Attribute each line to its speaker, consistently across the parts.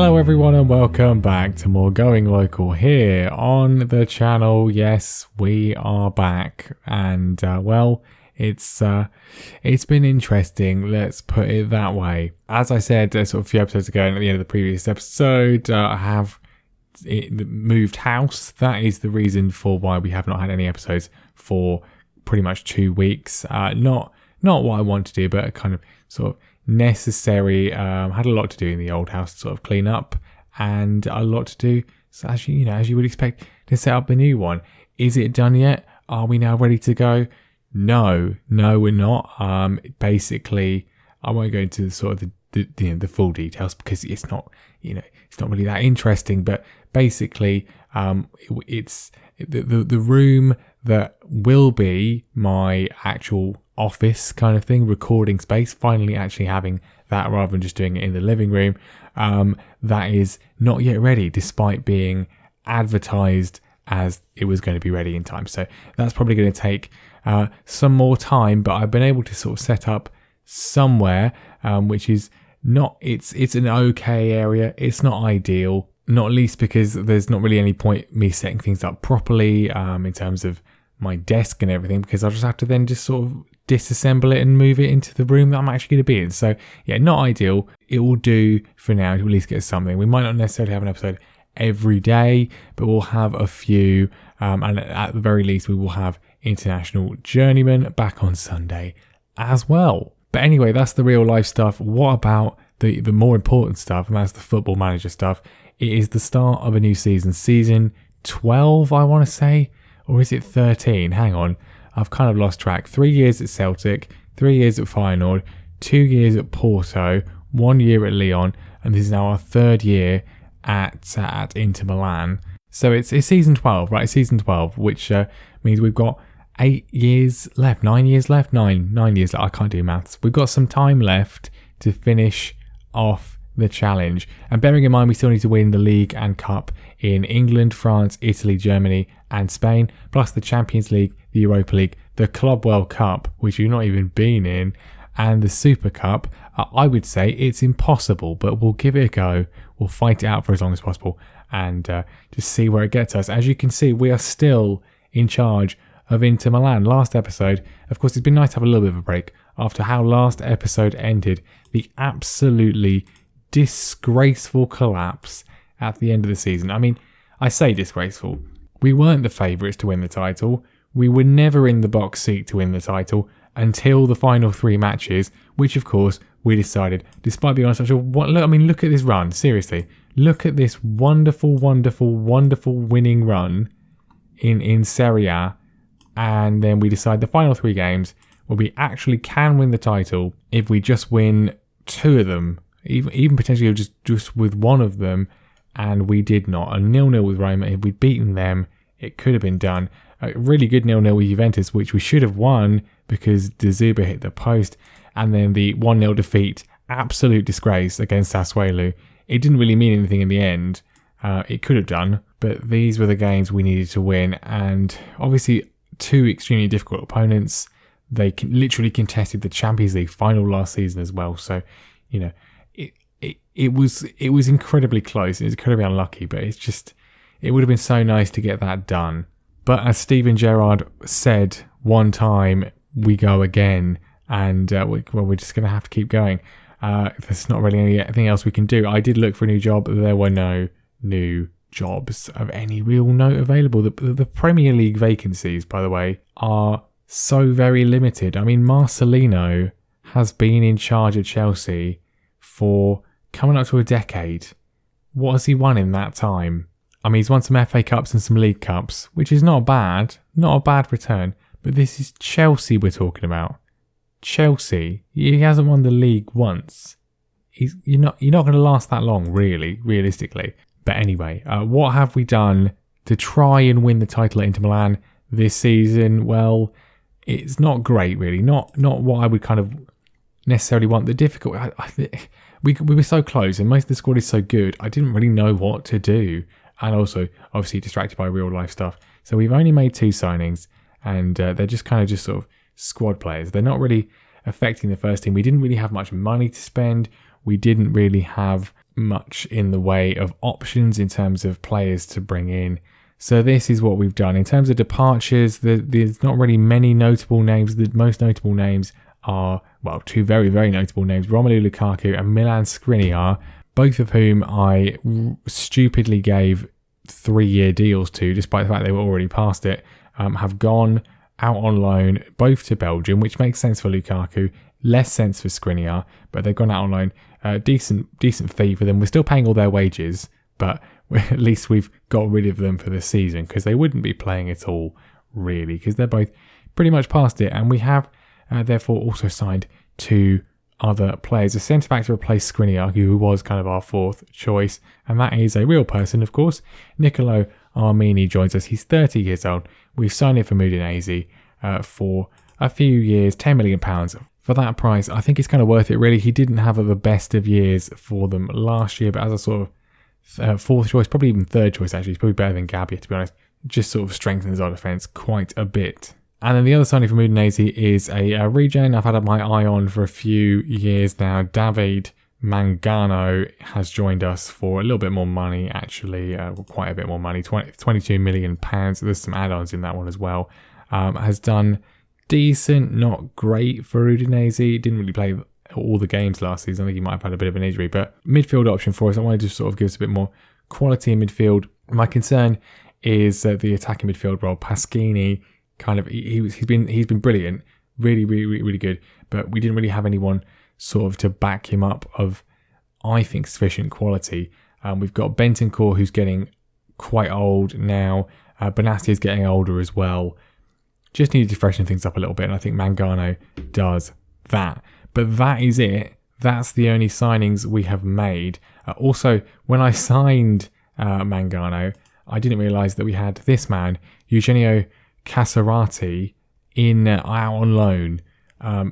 Speaker 1: Hello everyone and welcome back to more Going Local here on the channel. Yes, we are back and it's been interesting, let's put it that way. As I said sort of a few episodes ago and at the end of the previous episode, I have moved house. That is the reason for why we have not had any episodes for pretty much 2 weeks. Not what I want to do, but kind of sort of necessary. Had a lot to do in the old house to sort of clean up and a lot to do, so as you would expect, to set up the new one. Is it done yet? Are we now ready to go? No, we're not. Basically, I won't go into sort of the full details because it's not really that interesting, but basically it's the room that will be my actual office kind of thing, recording space, finally actually having that rather than just doing it in the living room. That is not yet ready despite being advertised as it was going to be ready in time. So that's probably going to take some more time, but I've been able to sort of set up somewhere which is not, it's an okay area. It's not ideal, not least because there's not really any point me setting things up properly in terms of my desk and everything, because I'll just have to then just sort of disassemble it and move it into the room that I'm actually going to be in. So yeah, not ideal. It will do for now to at least get something. We might not necessarily have an episode every day, but we'll have a few, and at the very least we will have International Journeyman back on Sunday as well. But anyway, that's the real life stuff. What about the more important stuff, and that's the Football Manager stuff? It is the start of a new season, season 12 I want to say, or is it 13? Hang on, I've kind of lost track. 3 years at Celtic, 3 years at Feyenoord, 2 years at Porto, 1 year at Lyon, and this is now our 3rd year at Inter Milan. So it's season 12, right? Season 12, which means we've got 8 years left, 9 years left, 9 years left. I can't do maths. We've got some time left to finish off the challenge. And bearing in mind, we still need to win the league and cup in England, France, Italy, Germany, and Spain, plus the Champions League, the Europa League, the Club World Cup, which you've not even been in, and the Super Cup. I would say it's impossible, but we'll give it a go. We'll fight it out for as long as possible and just see where it gets us. As you can see, we are still in charge of Inter Milan. Last episode, of course, it's been nice to have a little bit of a break after how last episode ended. The absolutely disgraceful collapse at the end of the season. I mean, I say disgraceful. We weren't the favourites to win the title. We were never in the box seat to win the title until the final 3 matches, which of course we decided, despite being on such a look at this run. Seriously, look at this wonderful winning run in Serie A, and then we decide the final 3 games where we actually can win the title if we just win 2 of them, even potentially just with 1 of them. And we did not. A 0-0 with Roma. If we'd beaten them, it could have been done. A really good 0-0 with Juventus, which we should have won because De Zuba hit the post. And then the 1-0 defeat, absolute disgrace against Sassuolo. It didn't really mean anything in the end. It could have done, but these were the games we needed to win. And obviously, 2 extremely difficult opponents. They literally contested the Champions League final last season as well. So, it was incredibly close. It was incredibly unlucky, but it would have been so nice to get that done. But as Steven Gerrard said one time, we go again, and we're just going to have to keep going. There's not really anything else we can do. I did look for a new job. There were no new jobs of any real note available. The Premier League vacancies, by the way, are so very limited. I mean, Marcelino has been in charge of Chelsea for coming up to a decade. What has he won in that time? I mean, he's won some FA Cups and some League Cups, which is not a bad return. But this is Chelsea we're talking about. Chelsea. He hasn't won the league once. You're not going to last that long, really, realistically. But anyway, what have we done to try and win the title at Inter Milan this season? Well, it's not great, really. Not what I would kind of necessarily want. The difficult. We were so close, and most of the squad is so good. I didn't really know what to do, and also obviously distracted by real life stuff. So we've only made 2 signings, and they're just sort of squad players. They're not really affecting the first team. We didn't really have much money to spend. We didn't really have much in the way of options in terms of players to bring in. So this is what we've done. In terms of departures, there's not really many notable names. The most notable names are, well, two very, very notable names, Romelu Lukaku and Milan Skriniar, both of whom I stupidly gave 3-year deals to, despite the fact they were already past it, have gone out on loan, both to Belgium, which makes sense for Lukaku, less sense for Skriniar, but they've gone out on loan. Decent fee for them. We're still paying all their wages, but at least we've got rid of them for the season, because they wouldn't be playing at all, really, because they're both pretty much past it. And we have, therefore, also signed 2 other players. A centre-back to replace Skriniar, who was kind of our 4th choice, and that is a real person, of course. Nicolo Armini joins us. He's 30 years old. We've signed him for Udinese for a few years, £10 million. For that price, I think it's kind of worth it, really. He didn't have the best of years for them last year, but as a sort of 4th choice, probably even 3rd choice, actually, he's probably better than Gabbia, to be honest. Just sort of strengthens our defence quite a bit. And then the other signing from Udinese is a regen I've had my eye on for a few years now. David Mangano has joined us for a little bit more money, actually, quite a bit more money, £22 million. There's some add-ons in that one as well. Has done decent, not great for Udinese. Didn't really play all the games last season. I think he might have had a bit of an injury, but midfield option for us. I wanted to sort of give us a bit more quality in midfield. My concern is the attacking midfield role. Pasquini, kind of, he's been brilliant, really good, but we didn't really have anyone sort of to back him up of, I think, sufficient quality. We've got Bentancur, who's getting quite old now. Benassi is getting older as well. Just needed to freshen things up a little bit, and I think Mangano does that. But that is it. That's the only signings we have made. Also, when I signed Mangano, I didn't realise that we had this man, Eugenio Casarati, out on loan,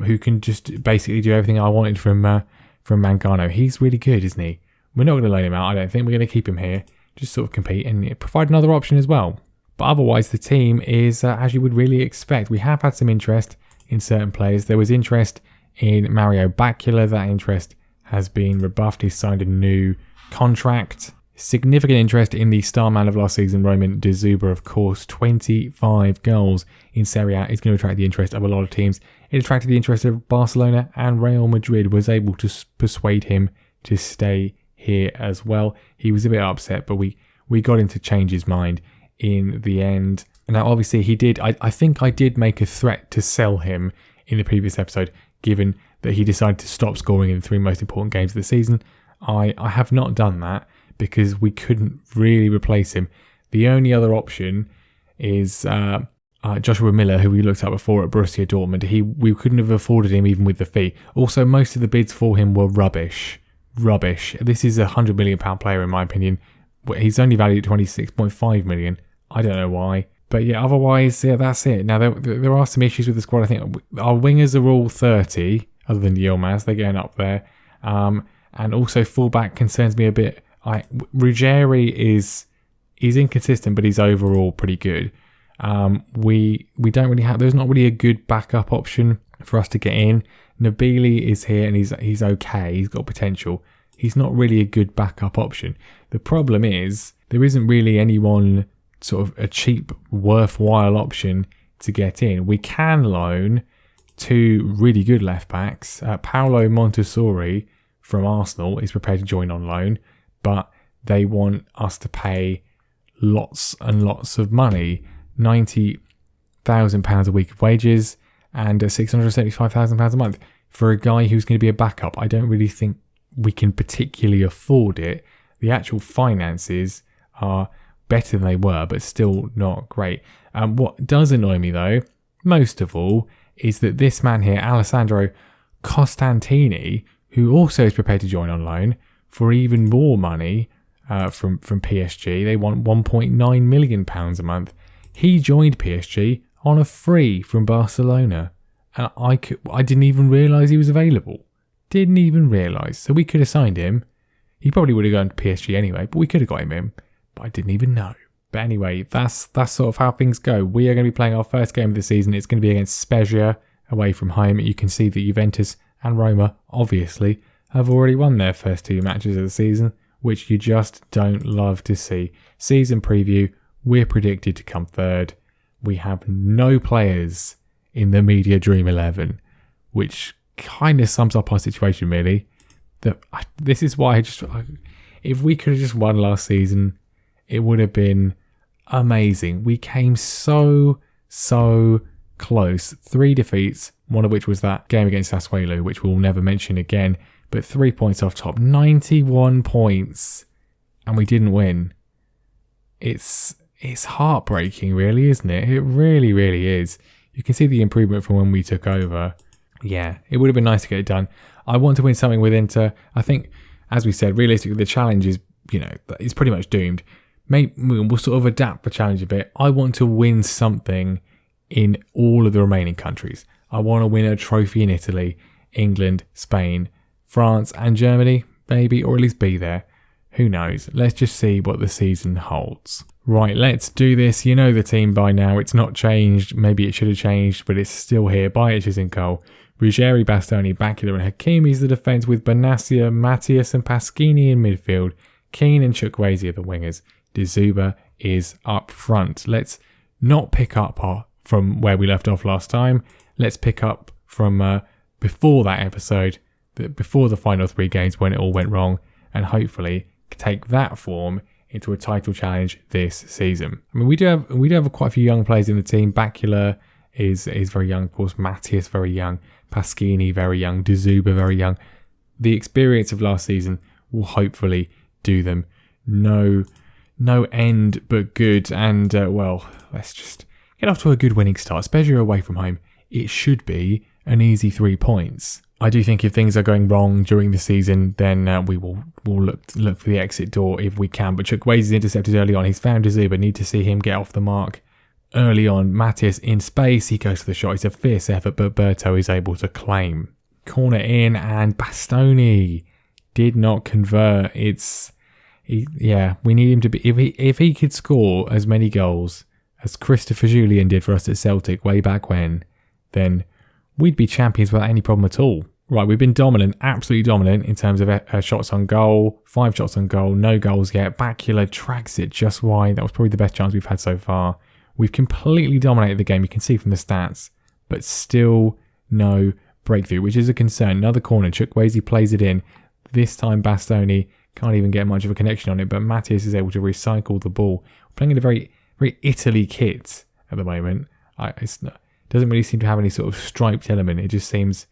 Speaker 1: who can just basically do everything I wanted from Mangano. He's really good, isn't he? We're not going to loan him out, I don't think. We're going to keep him here, just sort of compete and provide another option as well. But otherwise, the team is as you would really expect. We have had some interest in certain players. There was interest in Mario Bacula. That interest has been rebuffed. He's signed a new contract. Significant interest in the star man of last season, Roman De Zuber, of course. 25 goals in Serie A is going to attract the interest of a lot of teams. It attracted the interest of Barcelona, and Real Madrid was able to persuade him to stay here as well. He was a bit upset, but we got him to change his mind in the end. Now, obviously, he did. I think I did make a threat to sell him in the previous episode, given that he decided to stop scoring in the 3 most important games of the season. I have not done that, because we couldn't really replace him. The only other option is Joshua Miller, who we looked at before at Borussia Dortmund. We couldn't have afforded him even with the fee. Also, most of the bids for him were rubbish. This is a £100 million player, in my opinion. He's only valued at 26.5 million. I don't know why. But yeah, otherwise, yeah, that's it. Now, there are some issues with the squad. I think our wingers are all 30, other than Yilmaz. They're getting up there. And also, fullback concerns me a bit. Ruggeri is inconsistent, but he's overall pretty good. We don't really have. There's not really a good backup option for us to get in. Nabili is here, and he's okay. He's got potential. He's not really a good backup option. The problem is there isn't really anyone sort of a cheap, worthwhile option to get in. We can loan 2 really good left backs. Paolo Montessori from Arsenal is prepared to join on loan, but they want us to pay lots and lots of money, £90,000 a week of wages and £675,000 a month for a guy who's going to be a backup. I don't really think we can particularly afford it. The actual finances are better than they were, but still not great. What does annoy me, though, most of all, is that this man here, Alessandro Costantini, who also is prepared to join on loan for even more money from PSG. They want £1.9 million a month. He joined PSG on a free from Barcelona. And I didn't even realise he was available. Didn't even realise. So we could have signed him. He probably would have gone to PSG anyway, but we could have got him in. But I didn't even know. But anyway, that's sort of how things go. We are going to be playing our first game of the season. It's going to be against Spezia away from home. You can see that Juventus and Roma, obviously, have already won their first 2 matches of the season, which you just don't love to see. Season preview, we're predicted to come third. We have no players in the media dream 11, which kind of sums up our situation really. This is why if we could have just won last season, it would have been amazing. We came so close. 3 defeats, one of which was that game against Sassuolo, which we'll never mention again, but 3 points off top, 91 points, and we didn't win. It's heartbreaking really, isn't it? It really, really is. You can see the improvement from when we took over. Yeah, it would have been nice to get it done. I want to win something with Inter. I think, as we said, realistically, the challenge is, it's pretty much doomed. Maybe we'll sort of adapt the challenge a bit. I want to win something in all of the remaining countries. I want to win a trophy in Italy, England, Spain, France and Germany, maybe, or at least be there. Who knows? Let's just see what the season holds. Right, let's do this. You know the team by now. It's not changed. Maybe it should have changed, but it's still here. Bajic is in goal. Ruggeri, Bastoni, Bakula and Hakimi's the defence with Benassia, Matthias and Pasquini in midfield. Keane and Chukwueze are the wingers. De Zuba is up front. Let's not pick up from where we left off last time. Let's pick up from before that episode, before the final 3 games when it all went wrong, and hopefully take that form into a title challenge this season. I mean, we do have quite a few young players in the team. Bakula is very young, of course. Matthias very young. Pasquini very young. De Zuba very young. The experience of last season will hopefully do them no end but good. And let's just get off to a good winning start. Spezia away from home. It should be an easy 3 points. I do think if things are going wrong during the season, then we'll look for the exit door if we can. But Chukwueze's intercepted early on. He's found De Zuba. Need to see him get off the mark early on. Matthias in space. He goes for the shot. It's a fierce effort, but Berto is able to claim. Corner in, and Bastoni did not convert. We need him to be. If he could score as many goals as Christopher Julian did for us at Celtic way back when, then we'd be champions without any problem at all. Right, we've been dominant, absolutely dominant in terms of shots on goal. 5 shots on goal, no goals yet. Bakula drags it just wide. That was probably the best chance we've had so far. We've completely dominated the game, you can see from the stats, but still no breakthrough, which is a concern. Another corner, Chukwueze plays it in. This time Bastoni can't even get much of a connection on it, but Matthias is able to recycle the ball. We're playing in a very, very Italy kit at the moment. Doesn't really seem to have any sort of striped element. It just seems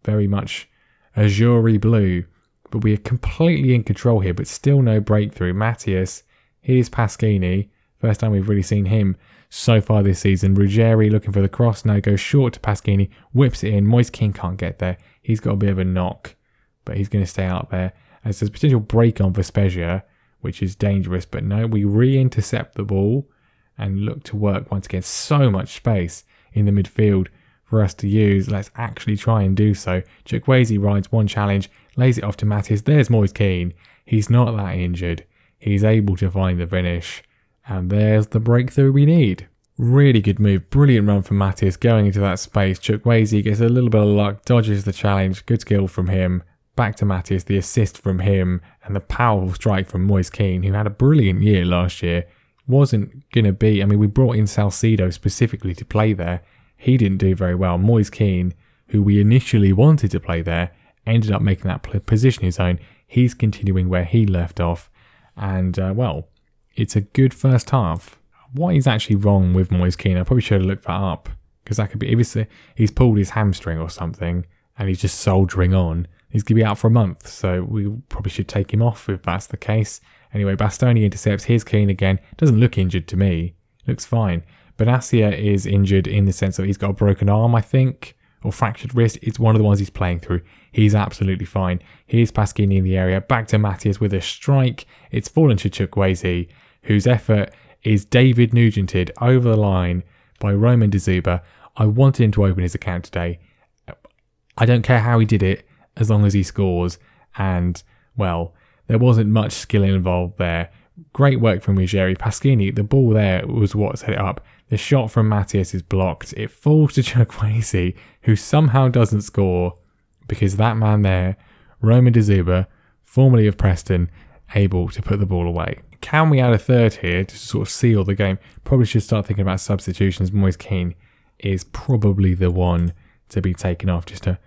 Speaker 1: very much azure blue. But we are completely in control here, but still no breakthrough. Matthias, here's Pasquini. First time we've really seen him so far this season. Ruggeri looking for the cross. No, goes short to Pasquini. Whips it in. Moise Kean can't get there. He's got a bit of a knock, but he's going to stay out there. As there's potential break on for Spezia, which is dangerous. But no, we re-intercept the ball and look to work once again. So much space in the midfield for us to use. Let's actually try and do so. Chukwueze rides one challenge, lays it off to Matthias. There's Moise Kean. He's not that injured. He's able to find the finish. And there's the breakthrough we need. Really good move. Brilliant run from Matthias going into that space. Chukwueze gets a little bit of luck, dodges the challenge. Good skill from him. Back to Matthias, the assist from him, and the powerful strike from Moise Kean, who had a brilliant year last year. Wasn't going to be... we brought in Salcido specifically to play there. He didn't do very well. Moise Kean, who we initially wanted to play there, ended up making that position his own. He's continuing where he left off. And, it's a good first half. What is actually wrong with Moise Kean? I probably should have looked that up. Because that could be... if he's pulled his hamstring or something, and he's just soldiering on, he's going to be out for a month. So we probably should take him off if that's the case. Anyway, Bastoni intercepts. Here's Kean again. Doesn't look injured to me. Looks fine. Benassia is injured in the sense that he's got a broken arm, I think, or fractured wrist. It's one of the ones he's playing through. He's absolutely fine. Here's Pasquini in the area. Back to Matthias with a strike. It's fallen to Chukwueze, whose effort is David Nugented over the line by Roman De Zuba. I wanted him to open his account today. I don't care how he did it, as long as he scores. And, there wasn't much skill involved there. Great work from Ruggeri. Pasquini, the ball there was what set it up. The shot from Matthias is blocked. It falls to Chukwueze, who somehow doesn't score because that man there Roman De Zuba, formerly of Preston, able to put the ball away. Can we add a third here to sort of seal the game? Probably should start thinking about substitutions. Moise Kean is probably the one to be taken off just to,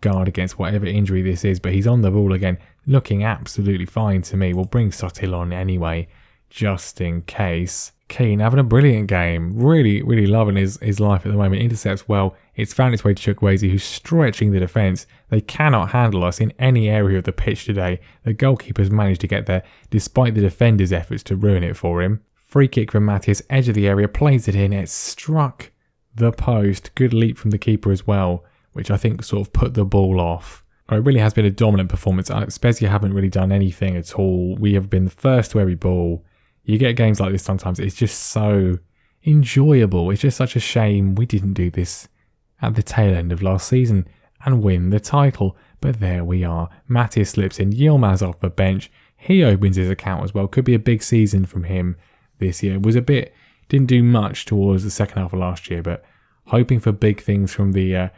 Speaker 1: guard against whatever injury this is. But he's on the ball again, looking absolutely fine to me. We'll bring Sottil on anyway, just in case. Kean having a brilliant game. Really, really loving his life at the moment. Intercepts well. It's found its way to Chukwueze, who's stretching the defence. They cannot handle us in any area of the pitch today. The goalkeeper's managed to get there, despite the defender's efforts to ruin it for him. Free kick from Matthias, edge of the area, plays it in. It struck the post. Good leap from the keeper as well, which I think sort of put the ball off. It really has been a dominant performance. Spezia haven't really done anything at all. We have been the first to every ball. You get games like this sometimes. It's just so enjoyable. It's just such a shame we didn't do this at the tail end of last season and win the title. But there we are. Matthias slips in. Yilmaz off the bench. He opens his account as well. Could be a big season from him this year. Didn't do much towards the second half of last year, but hoping for big things from the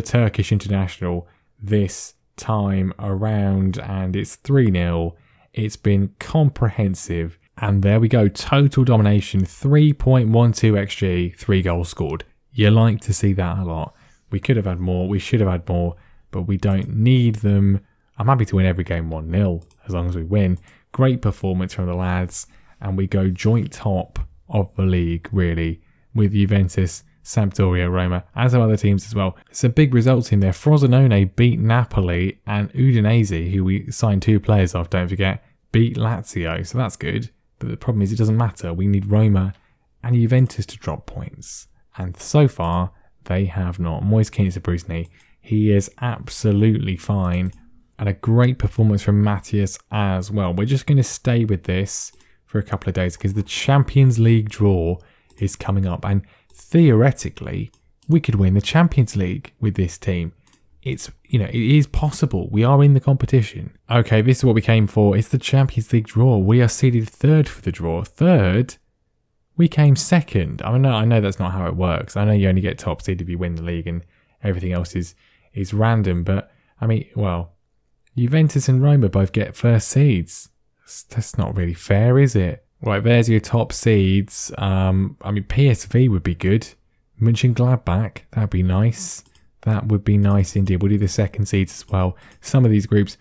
Speaker 1: Turkish international this time around. And it's 3-0. It's been comprehensive. And there we go, total domination, 3.12 XG, 3 goals scored. You like to see that a lot. We could have had more, we should have had more, but we don't need them. I'm happy to win every game 1-0, as long as we win. Great performance from the lads, and we go joint top of the league, really, with Juventus, Sampdoria, Roma, and some other teams as well. Some big results in there. Frosinone beat Napoli, and Udinese, who we signed 2 players off, don't forget, beat Lazio, so that's good. But the problem is it doesn't matter. We need Roma and Juventus to drop points. And so far, they have not. Moise Kean is a bruised knee. He is absolutely fine. And a great performance from Matthias as well. We're just going to stay with this for a couple of days because the Champions League draw is coming up. And theoretically, we could win the Champions League with this team. It is possible. We are in the competition. Okay, this is what we came for. It's the Champions League draw. We are seeded 3rd for the draw. 3rd? We came 2nd. I know that's not how it works. I know you only get top seed if you win the league and everything else is random. But, Juventus and Roma both get first seeds. That's not really fair, is it? Right, there's your top seeds. PSV would be good. Mönchengladbach, that'd be nice. That would be nice indeed. We'll do the second seeds as well. Some of these groups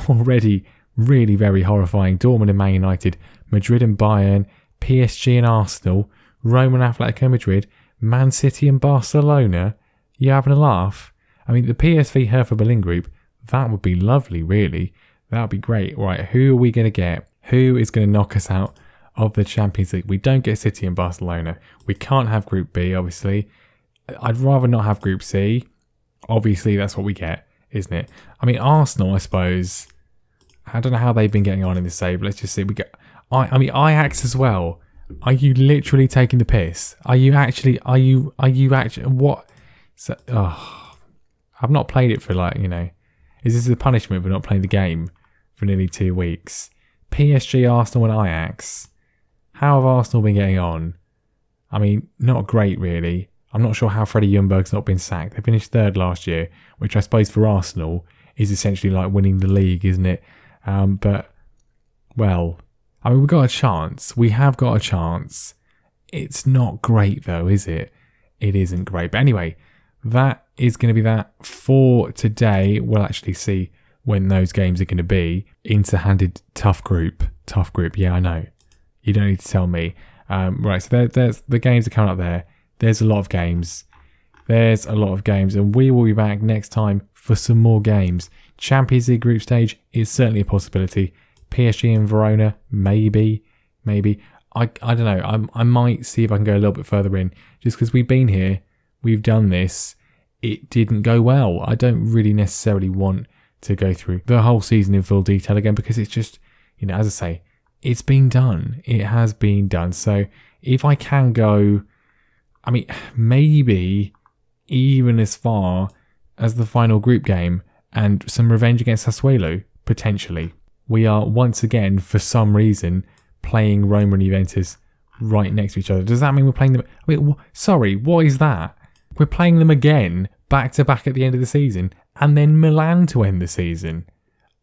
Speaker 1: already really very horrifying. Dortmund and Man United, Madrid and Bayern, PSG and Arsenal, Roma and Atletico Madrid, Man City and Barcelona. You having a laugh? The PSV Hertha Berlin group, that would be lovely, really. That would be great. Right, who are we going to get? Who is going to knock us out of the Champions League? We don't get City and Barcelona. We can't have Group B, obviously. I'd rather not have Group C. Obviously, that's what we get, isn't it? Arsenal, I suppose. I don't know how they've been getting on in this save. Let's just see. We get. Ajax as well. Are you literally taking the piss? Are you actually? What? So, I've not played it for Is this the punishment for not playing the game for nearly 2 weeks? PSG, Arsenal, and Ajax. How have Arsenal been getting on? Not great, really. I'm not sure how Freddie Ljungberg's not been sacked. They finished 3rd last year, which I suppose for Arsenal is essentially like winning the league, isn't it? We've got a chance. We have got a chance. It's not great though, is it? It isn't great. But anyway, that is going to be that for today. We'll actually see when those games are going to be. Interhanded tough group. Yeah, I know. You don't need to tell me. Right, so there's the games are coming up there. There's a lot of games. And we will be back next time for some more games. Champions League group stage is certainly a possibility. PSG and Verona, maybe. I don't know. I might see if I can go a little bit further in. Just because we've been here, we've done this. It didn't go well. I don't really necessarily want to go through the whole season in full detail again because it's just, as I say, it's been done. It has been done. So if I can go... maybe even as far as the final group game and some revenge against Sassuolo, potentially. We are once again, for some reason, playing Roma and Juventus right next to each other. Does that mean we're playing them... what is that? We're playing them again, back to back at the end of the season, and then Milan to end the season.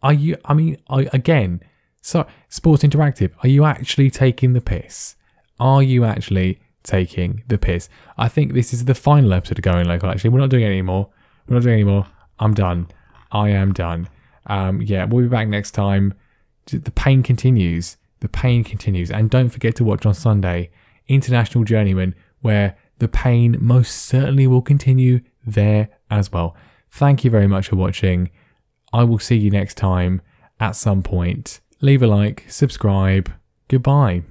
Speaker 1: again, so Sports Interactive, are you actually taking the piss? Are you actually taking the piss? I think this is the final episode of Going Local, actually. We're not doing it anymore. I'm done. I am done. We'll be back next time. The pain continues. And don't forget to watch on Sunday, International Journeyman, where the pain most certainly will continue there as well. Thank you very much for watching. I will see you next time at some point. Leave a like, subscribe. Goodbye.